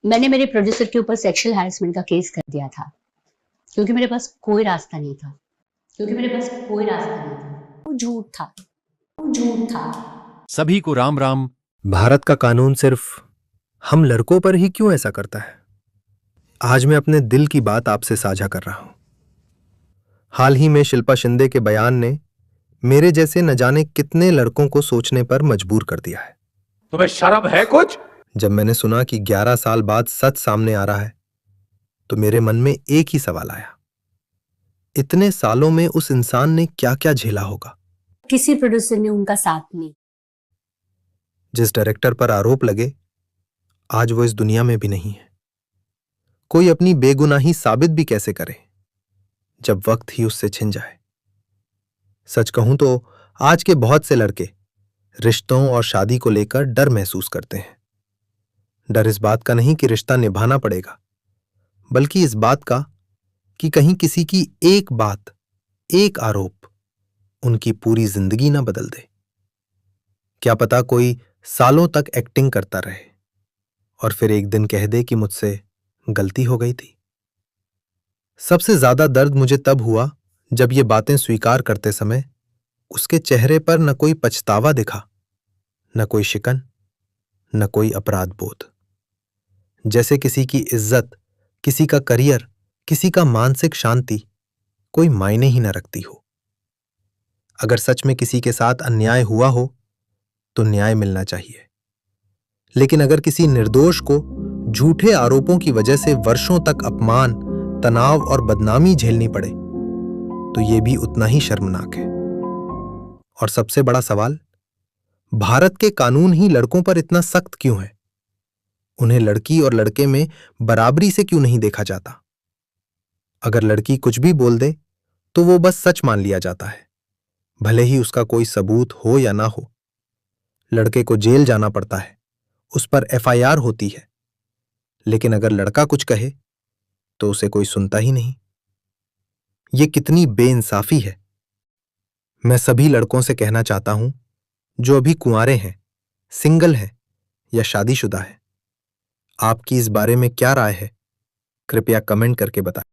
मैंने मेरे प्रोड्यूसर के ऊपर सेक्सुअल हैरेसमेंट का केस कर दिया था क्योंकि मेरे पास कोई रास्ता नहीं था। वो झूठ था। सभी को राम राम। भारत का कानून सिर्फ हम लड़कों पर ही क्यों ऐसा करता है? आज मैं अपने दिल की बात आपसे साझा कर रहा हूं। हाल ही में शिल्पा शिंदे के बयान ने मेरे जैसे न जाने कितने लड़कों को सोचने पर मजबूर कर दिया है। तुम्हें शर्म है कुछ? जब मैंने सुना कि 11 साल बाद सच सामने आ रहा है तो मेरे मन में एक ही सवाल आया, इतने सालों में उस इंसान ने क्या क्या झेला होगा। किसी प्रोड्यूसर ने उनका साथ नहीं। जिस डायरेक्टर पर आरोप लगे आज वो इस दुनिया में भी नहीं है। कोई अपनी बेगुनाही साबित भी कैसे करे जब वक्त ही उससे छिन जाए। सच कहूं तो आज के बहुत से लड़के रिश्तों और शादी को लेकर डर महसूस करते हैं। डर इस बात का नहीं कि रिश्ता निभाना पड़ेगा, बल्कि इस बात का कि कहीं किसी की एक बात, एक आरोप उनकी पूरी जिंदगी ना बदल दे। क्या पता कोई सालों तक एक्टिंग करता रहे और फिर एक दिन कह दे कि मुझसे गलती हो गई थी। सबसे ज्यादा दर्द मुझे तब हुआ जब ये बातें स्वीकार करते समय उसके चेहरे पर न कोई पछतावा दिखा, न कोई शिकन, न कोई अपराध बोध। जैसे किसी की इज्जत, किसी का करियर, किसी का मानसिक शांति कोई मायने ही न रखती हो। अगर सच में किसी के साथ अन्याय हुआ हो तो न्याय मिलना चाहिए, लेकिन अगर किसी निर्दोष को झूठे आरोपों की वजह से वर्षों तक अपमान, तनाव और बदनामी झेलनी पड़े तो यह भी उतना ही शर्मनाक है। और सबसे बड़ा सवाल, भारत के कानून ही लड़कों पर इतना सख्त क्यों है? उन्हें लड़की और लड़के में बराबरी से क्यों नहीं देखा जाता? अगर लड़की कुछ भी बोल दे तो वो बस सच मान लिया जाता है, भले ही उसका कोई सबूत हो या ना हो। लड़के को जेल जाना पड़ता है, उस पर एफआईआर होती है, लेकिन अगर लड़का कुछ कहे तो उसे कोई सुनता ही नहीं। ये कितनी बेइंसाफी है। मैं सभी लड़कों से कहना चाहता हूं जो अभी कुंवारे हैं, सिंगल हैं या शादीशुदा हैं, आपकी इस बारे में क्या राय है? कृपया कमेंट करके बताएं।